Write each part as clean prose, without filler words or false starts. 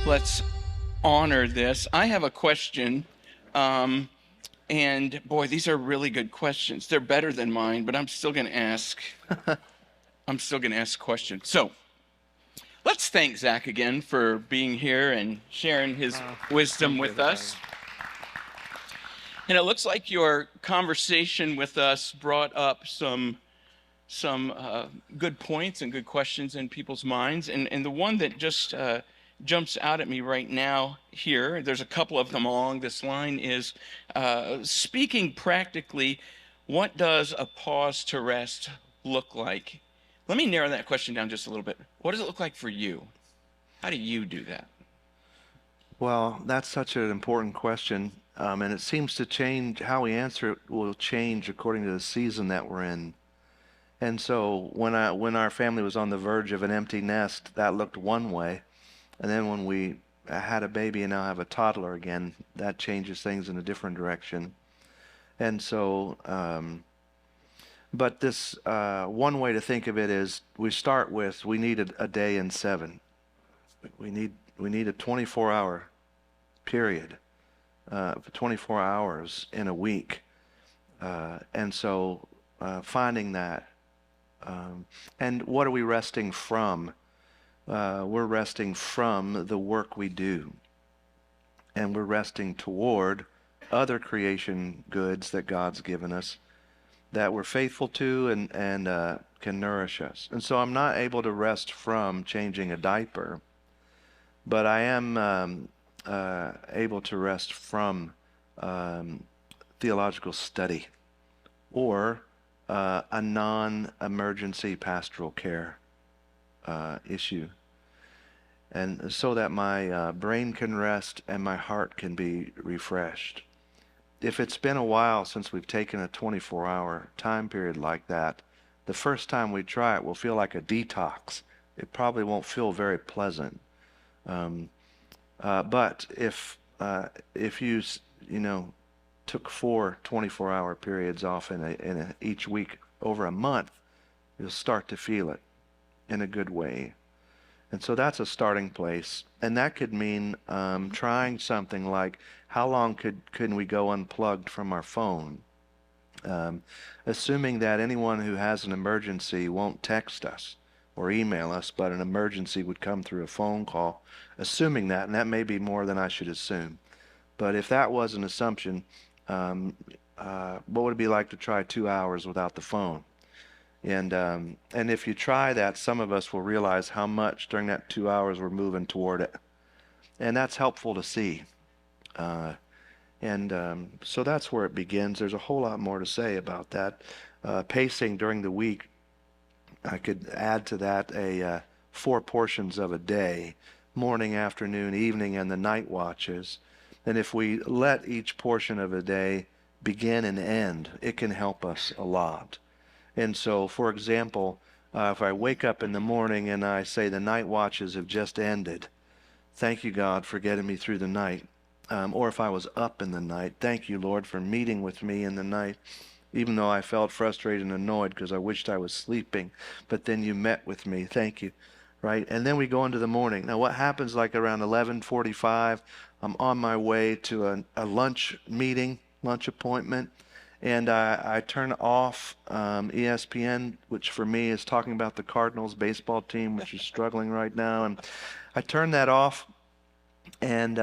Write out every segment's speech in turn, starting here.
Let's honor this. I have a question. And boy, these are really good questions. They're better than mine, but I'm still going to ask. I'm still going to ask questions. So let's thank Zack again for being here and sharing his wisdom with us. And it looks like your conversation with us brought up some good points and good questions in people's minds. And the one that just jumps out at me right now here, there's a couple of them along this line, is speaking practically, what does a pause to rest look like? Let me narrow that question down just a little bit. What does it look like for you? How do you do that? Well, that's such an important question, and it seems to change how we answer it will change according to the season that we're in. And so when our family was on the verge of an empty nest, that looked one way, and then when we had a baby and now have a toddler again, that changes things in a different direction. And so, but this one way to think of it is we start with we need a day in 7. We need a 24-hour period, 24 hours in a week, and so finding that. And what are we resting from? We're resting from the work we do, and we're resting toward other creation goods that God's given us that we're faithful to and can nourish us. And so I'm not able to rest from changing a diaper, but I am able to rest from theological study or a non-emergency pastoral care issue. And so that my brain can rest and my heart can be refreshed. If it's been a while since we've taken a 24-hour time period like that, the first time we try it will feel like a detox. It probably won't feel very pleasant. But if you took 4 24-hour periods off in each week over a month, you'll start to feel it in a good way. And so that's a starting place. And that could mean trying something like, how long can we go unplugged from our phone? Assuming that anyone who has an emergency won't text us or email us, but an emergency would come through a phone call, assuming that, and that may be more than I should assume. But if that was an assumption, what would it be like to try 2 hours without the phone? And if you try that, some of us will realize how much during that 2 hours we're moving toward it. And that's helpful to see. So that's where it begins. There's a whole lot more to say about that. Pacing during the week, I could add to that 4 portions of a day, morning, afternoon, evening, and the night watches. And if we let each portion of a day begin and end, it can help us a lot. And so, for example, if I wake up in the morning and I say the night watches have just ended, thank you, God, for getting me through the night. Or if I was up in the night, thank you, Lord, for meeting with me in the night, even though I felt frustrated and annoyed because I wished I was sleeping. But then you met with me. Thank you. Right? And then we go into the morning. Now, what happens like around 11:45, I'm on my way to a lunch meeting, lunch appointment. And I turn off ESPN, which for me is talking about the Cardinals baseball team, which is struggling right now. And I turn that off, and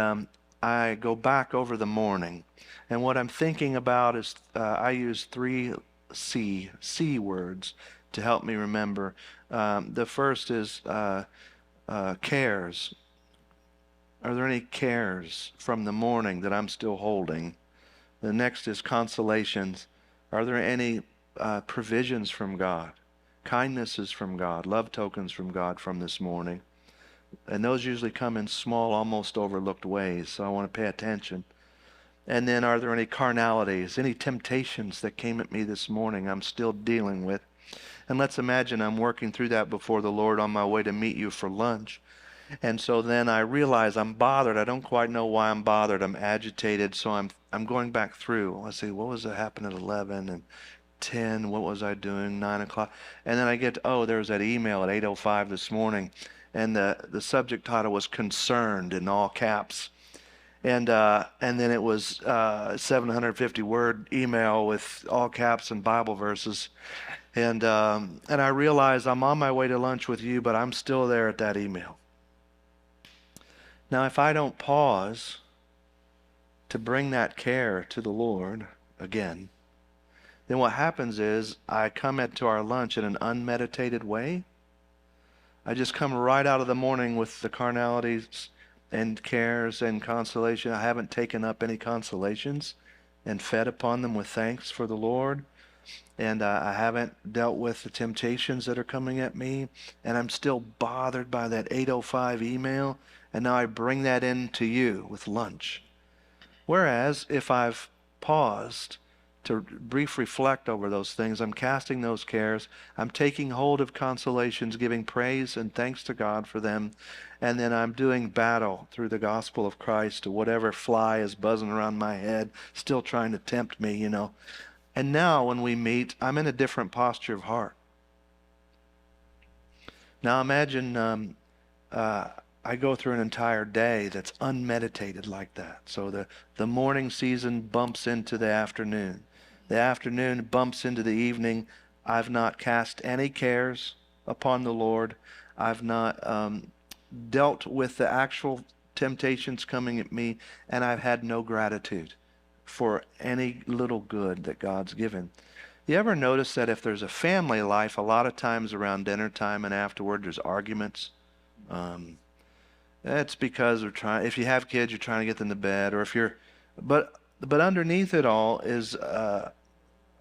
I go back over the morning. And what I'm thinking about is I use 3 C words to help me remember. The first is cares. Are there any cares from the morning that I'm still holding? The next is consolations. Are there any provisions from God, kindnesses from God, love tokens from God from this morning? And those usually come in small, almost overlooked ways, so I want to pay attention. And then are there any carnalities, any temptations that came at me this morning I'm still dealing with? And let's imagine I'm working through that before the Lord on my way to meet you for lunch. And so then I realize I'm bothered. I don't quite know why I'm bothered. I'm agitated, so I'm going back through. Let's see, what was that happened at 11 and 10? What was I doing? 9 o'clock. And then I get, there was that email at 8:05 this morning. and the subject title was concerned in all caps. And then it was 750 word email with all caps and Bible verses. And I realized I'm on my way to lunch with you, but I'm still there at that email. Now, if I don't pause to bring that care to the Lord again, then what happens is I come into our lunch in an unmeditated way. I just come right out of the morning with the carnalities and cares and consolation. I haven't taken up any consolations and fed upon them with thanks for the Lord. And I haven't dealt with the temptations that are coming at me. And I'm still bothered by that 8:05 email. And now I bring that in to you with lunch. Whereas if I've paused to brief reflect over those things, I'm casting those cares, I'm taking hold of consolations, giving praise and thanks to God for them, and then I'm doing battle through the gospel of Christ to whatever fly is buzzing around my head, still trying to tempt me, you know. And now when we meet, I'm in a different posture of heart. Now imagine I go through an entire day that's unmeditated like that. So the morning season bumps into the afternoon. The afternoon bumps into the evening. I've not cast any cares upon the Lord. I've not dealt with the actual temptations coming at me, and I've had no gratitude for any little good that God's given. You ever notice that if there's a family life, a lot of times around dinner time and afterward, there's arguments? That's because we're trying. If you have kids, you're trying to get them to bed, or if you're, but underneath it all is a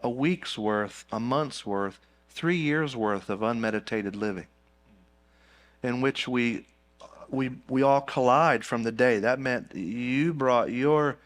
week's worth, a month's worth, 3 years worth of unmeditated living, in which we all collide from the day. That meant you brought your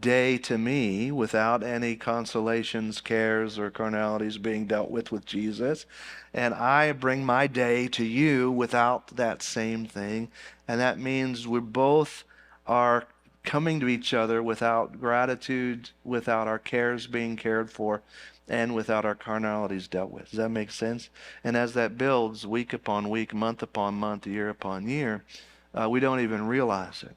day to me without any consolations, cares, or carnalities being dealt with Jesus. And I bring my day to you without that same thing. And that means we both are coming to each other without gratitude, without our cares being cared for, and without our carnalities dealt with. Does that make sense? And as that builds week upon week, month upon month, year upon year, we don't even realize it.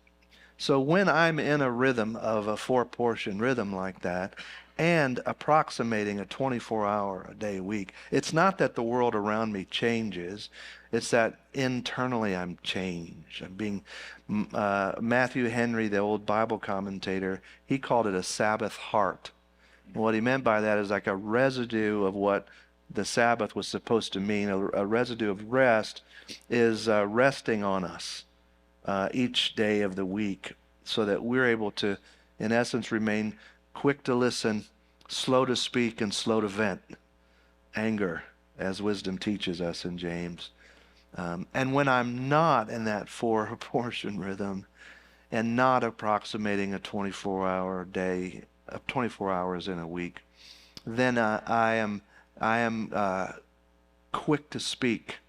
So when I'm in a rhythm of a 4-portion rhythm like that, and approximating a 24-hour-a-day week, it's not that the world around me changes. It's that internally I'm changed. I'm being, Matthew Henry, the old Bible commentator, he called it a Sabbath heart. And what he meant by that is like a residue of what the Sabbath was supposed to mean. A residue of rest is resting on us each day of the week, so that we're able to, in essence, remain quick to listen, slow to speak, and slow to vent anger, as wisdom teaches us in James. And when I'm not in that 4-portion rhythm and not approximating a 24-hour day, 24 hours in a week, then I am quick to speak,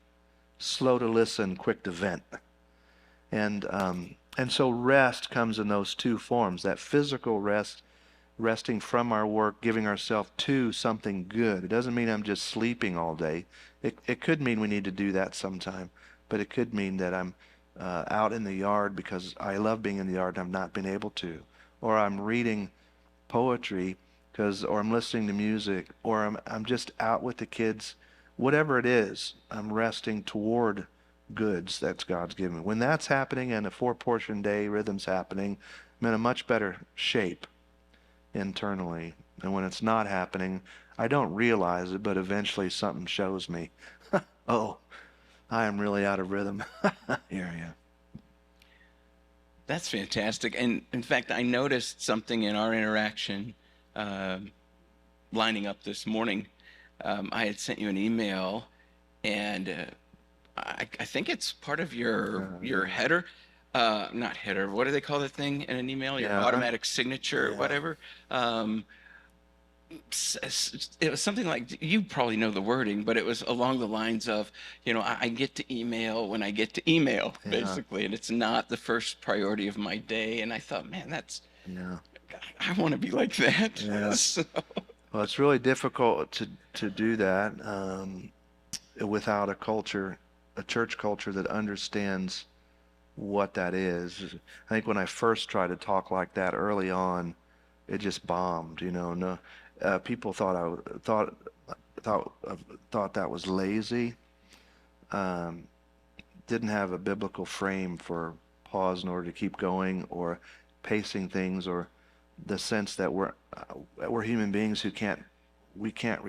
slow to listen, quick to vent. And so rest comes in those two forms, that physical rest, resting from our work, giving ourselves to something good. It doesn't mean I'm just sleeping all day. It could mean we need to do that sometime, but it could mean that I'm out in the yard because I love being in the yard and I've not been able to, or I'm reading poetry or I'm listening to music, or I'm just out with the kids. Whatever it is, I'm resting toward goods that's God's given. When that's happening and a 4-portion day rhythm's happening, I'm in a much better shape internally. And when it's not happening, I don't realize it, but eventually something shows me, oh, I am really out of rhythm. Here I am. That's fantastic. And in fact, I noticed something in our interaction lining up this morning. I had sent you an email, and I think it's part of your header. Not header. What do they call the thing in an email? Your automatic signature or whatever. It was something like, you probably know the wording, but it was along the lines of, I get to email when I get to email, basically, and it's not the first priority of my day. And I thought, man, I want to be like that. Yeah. So. Well, it's really difficult to do that without a culture a church culture that understands what that is. I think when I first tried to talk like that early on, it just bombed. No, people thought thought that was lazy. Um, didn't have a biblical frame for pause in order to keep going, or pacing things, or the sense that we're human beings who can't we can't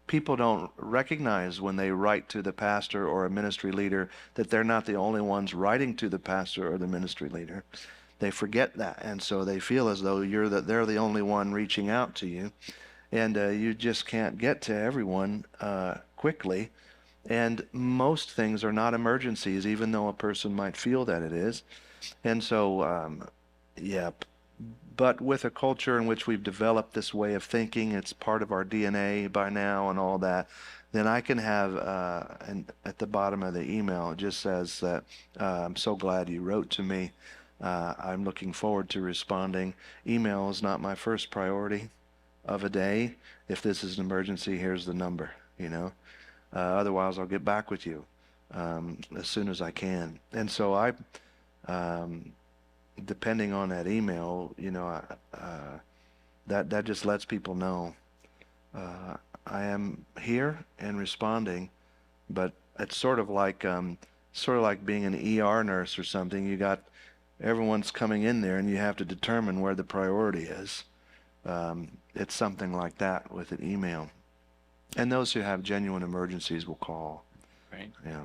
people don't recognize when they write to the pastor or a ministry leader that they're not the only ones writing to the pastor or the ministry leader. They forget that, and so they feel as though they're the only one reaching out to you, and you just can't get to everyone quickly. And most things are not emergencies, even though a person might feel that it is. And so, yeah, but with a culture in which we've developed this way of thinking, it's part of our DNA by now and all that, then I can have, and at the bottom of the email, it just says that I'm so glad you wrote to me. I'm looking forward to responding. Email is not my first priority of a day. If this is an emergency, here's the number. Otherwise, I'll get back with you as soon as I can. And so depending on that email, that just lets people know I am here and responding. But it's sort of like being an ER nurse or something. Everyone's coming in there, and you have to determine where the priority is. It's something like that with an email. And those who have genuine emergencies will call. Right. Yeah.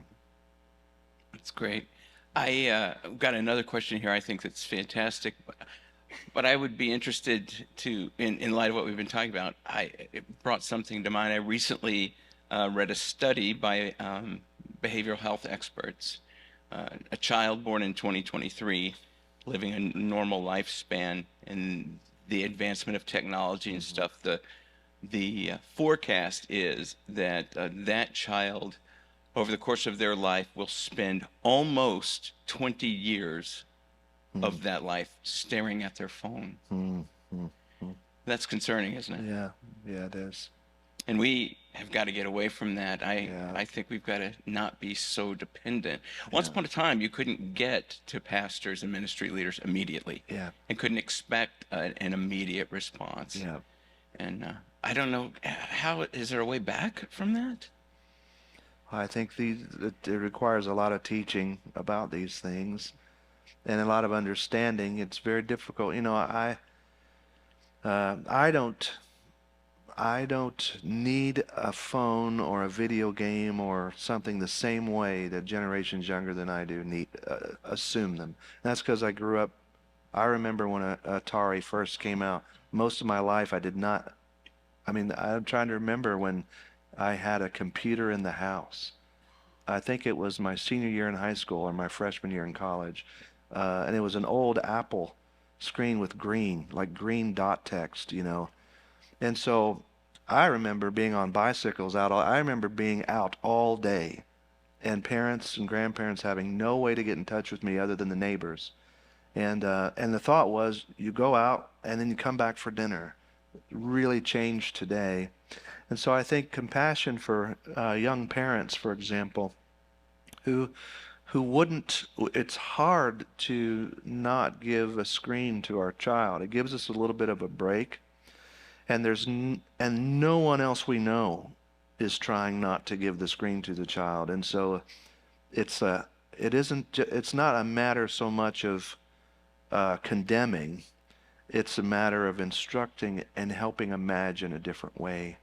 That's great. I got another question here. I think that's fantastic, but I would be interested in light of what we've been talking about. It brought something to mind. I recently read a study by behavioral health experts. A child born in 2023, living a normal lifespan, and the advancement of technology and stuff. The forecast is that that child, over the course of their life, will spend almost 20 years of that life staring at their phone. That's concerning, isn't it? Yeah, it is. And we have got to get away from that. Yeah. I think we've got to not be so dependent. Once upon a time, you couldn't get to pastors and ministry leaders immediately. Yeah. And couldn't expect an immediate response. Yeah. And I don't know, is there a way back from that? I think it requires a lot of teaching about these things and a lot of understanding. It's very difficult. I don't need a phone or a video game or something the same way that generations younger than I do assume them. And that's because I remember when Atari first came out. Most of my life I did not. I'm trying to remember when I had a computer in the house. I think it was my senior year in high school or my freshman year in college. And it was an old Apple screen with green dot text. And so I remember being on bicycles I remember being out all day, and parents and grandparents having no way to get in touch with me other than the neighbors. And the thought was, you go out and then you come back for dinner. Really changed today. And so I think compassion for young parents, for example, who wouldn't, it's hard to not give a screen to our child. It gives us a little bit of a break. And and no one else we know is trying not to give the screen to the child. And so it's not a matter so much of condemning. It's a matter of instructing and helping imagine a different way.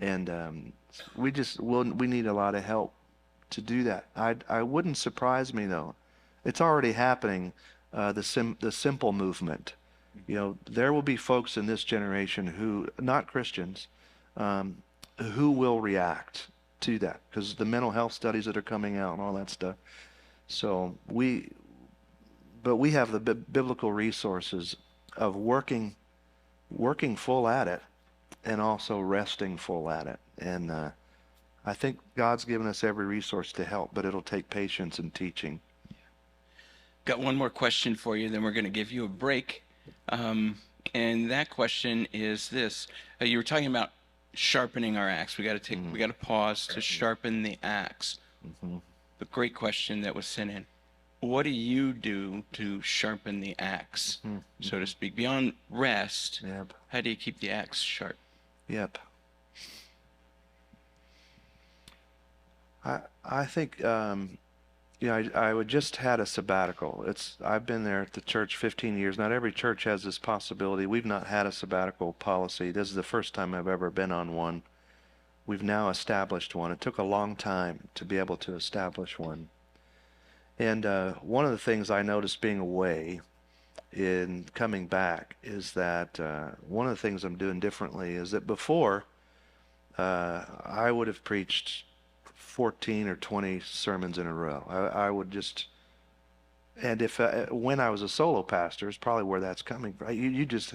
And we need a lot of help to do that. I wouldn't surprise me though. It's already happening. The simple movement. There will be folks in this generation who, not Christians, who will react to that because the mental health studies that are coming out and all that stuff. So we have the biblical resources of working full at it and also resting full at it. And I think God's given us every resource to help, but it'll take patience and teaching. Got one more question for you, then we're going to give you a break. And that question is this. You were talking about sharpening our axe. We got to pause to sharpen the axe. a great question that was sent in. What do you do to sharpen the axe, so to speak? Beyond rest, Yep. how do you keep the axe sharp? Yep. I think I would just had a sabbatical. I've been there at the church 15 years. Not every church has this possibility. We've not had a sabbatical policy. This is the first time I've ever been on one. We've now established one. It took a long time to be able to establish one. And one of the things I noticed being away in coming back is that one of the things I'm doing differently is that before I would have preached 14 or 20 sermons in a row. I would just, and if when I was a solo pastor, is probably where that's coming from. You just,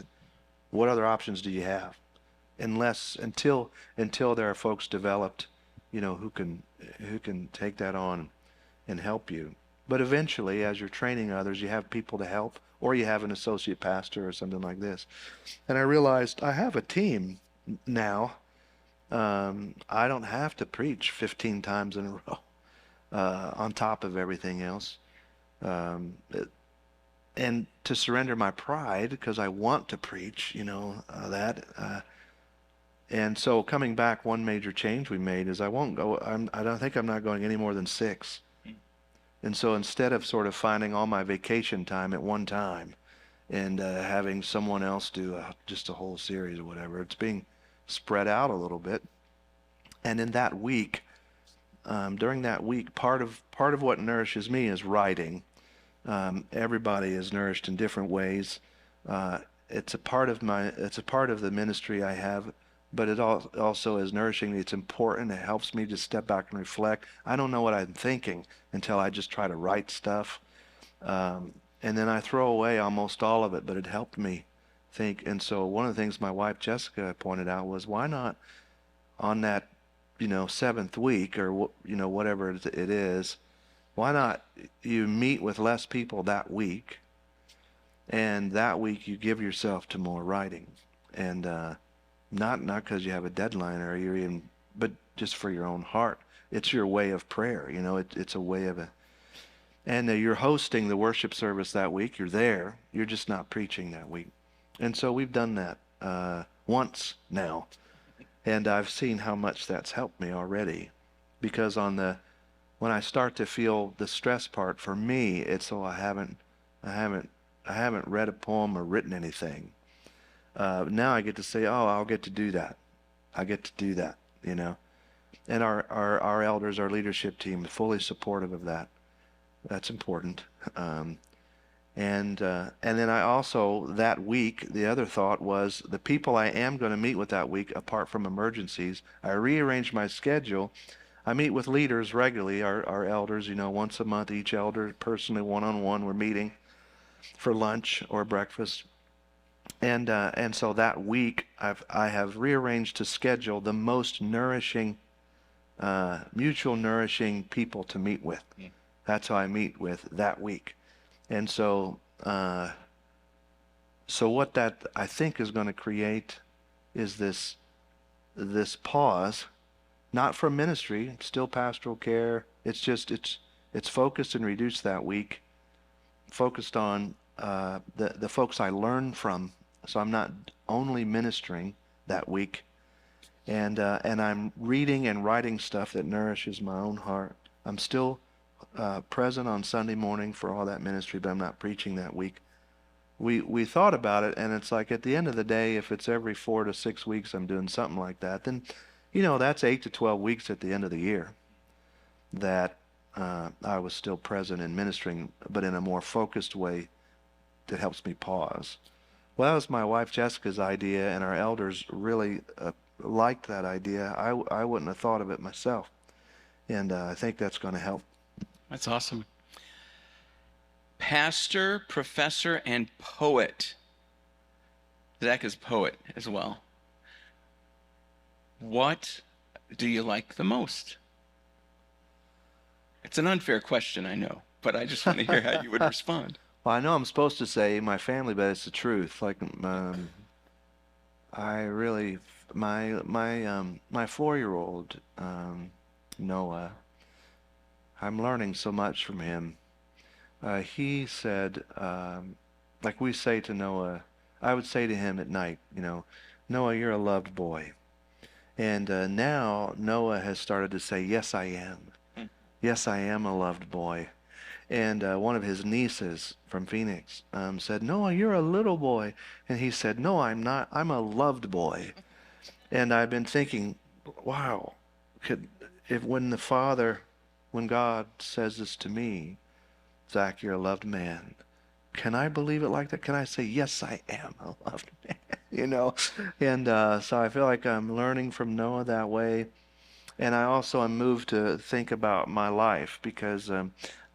what other options do you have? Until there are folks developed, who can take that on and help you. But eventually, as you're training others, you have people to help, or you have an associate pastor or something like this. And I realized I have a team now. I don't have to preach 15 times in a row on top of everything else. And to surrender my pride, because I want to preach, that. And so coming back, one major change we made is I won't go, I don't think I'm not going any more than 6. And so instead of sort of finding all my vacation time at one time and having someone else do just a whole series or whatever, it's being spread out a little bit. And in that week, during that week, part of what nourishes me is writing. Everybody is nourished in different ways. It's a part of the ministry I have, but it also is nourishing me. It's important. It helps me to step back and reflect. I don't know what I'm thinking until I just try to write stuff. And then I throw away almost all of it, but it helped me think. And so one of the things my wife Jessica pointed out was, why not on that 7th week or whatever it is, why not you meet with less people that week, and that week you give yourself to more writing, and not because you have a deadline or you're even, but just for your own heart. It's your way of prayer. It's a way of and you're hosting the worship service that week. You're there. You're just not preaching that week. And so we've done that once now, and I've seen how much that's helped me already, because when I start to feel the stress part, for me, it's I haven't read a poem or written anything. Now I get to say, I'll get to do that. I get to do that, And our elders, our leadership team, is fully supportive of that. That's important. And then I also, that week, the other thought was the people I am going to meet with that week, apart from emergencies, I rearranged my schedule. I meet with leaders regularly, our elders, once a month, each elder personally, one-on-one, we're meeting for lunch or breakfast. And so that week I have rearranged to schedule the most nourishing, mutual nourishing people to meet with. Yeah. That's how I meet with that week. And so what that I think is going to create is this pause, not from ministry, still pastoral care. It's just it's focused and reduced that week, focused on the folks I learn from. So I'm not only ministering that week, and I'm reading and writing stuff that nourishes my own heart. I'm still present on Sunday morning for all that ministry, but I'm not preaching that week. We thought about it, and it's like at the end of the day, if it's every 4 to 6 weeks I'm doing something like that, then that's 8 to 12 weeks at the end of the year that I was still present in ministering, but in a more focused way that helps me pause. Well, that was my wife Jessica's idea, and our elders really liked that idea. I wouldn't have thought of it myself, and I think that's going to help. That's awesome. Pastor, professor, and poet. Zack is poet as well. What do you like the most? It's an unfair question, I know, but I just want to hear how you would respond. Well, I know I'm supposed to say my family, but it's the truth. Like, I really, my 4-year-old, Noah, I'm learning so much from him. He said, like we say to Noah, I would say to him at night, Noah, you're a loved boy. And now Noah has started to say, yes, I am. Yes, I am a loved boy. And one of his nieces from Phoenix said, Noah, you're a little boy. And he said, no, I'm not. I'm a loved boy. And I've been thinking, wow, could if when God says this to me, Zach, you're a loved man. Can I believe it like that? Can I say, yes, I am a loved man? And so I feel like I'm learning from Noah that way. And I also am moved to think about my life because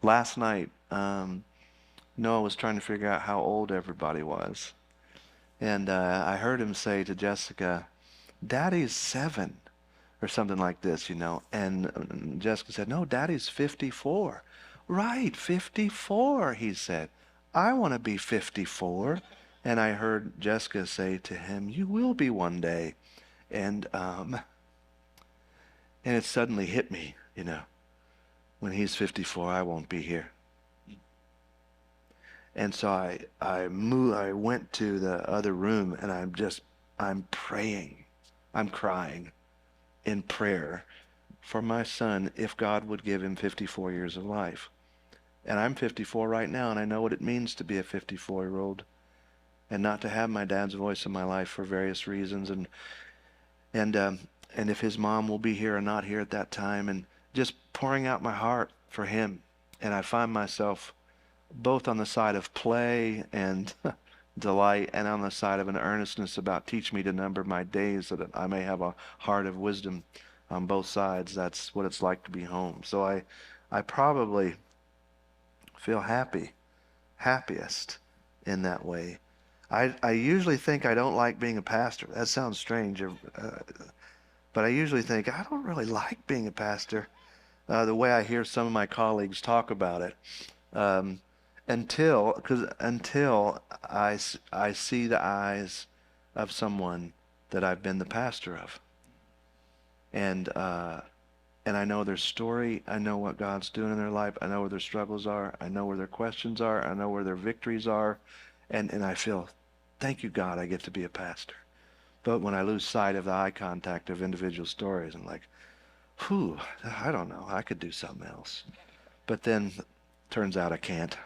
last night Noah was trying to figure out how old everybody was. And I heard him say to Jessica, Daddy's 7 or something like this. And Jessica said, no, Daddy's 54. Right, 54, he said. I want to be 54. And I heard Jessica say to him, you will be one day. And it suddenly hit me, when he's 54, I won't be here. And so I went to the other room and I'm praying. I'm crying in prayer for my son if God would give him 54 years of life. And I'm 54 right now, and I know what it means to be a 54-year-old and not to have my dad's voice in my life for various reasons, and if his mom will be here or not here at that time, and just pouring out my heart for him. And I find myself both on the side of play and delight and on the side of an earnestness about teach me to number my days so that I may have a heart of wisdom on both sides. That's what it's like to be home. So I probably feel happiest in that way. I usually think I don't like being a pastor. That sounds strange, but I usually think I don't really like being a pastor. The way I hear some of my colleagues talk about it, until I see the eyes of someone that I've been the pastor of, and I know their story. I know what God's doing in their life. I know where their struggles are. I know where their questions are. I know where their victories are, and I feel, thank you, God, I get to be a pastor. But when I lose sight of the eye contact of individual stories, I'm like, whew, I don't know. I could do something else. But then turns out I can't.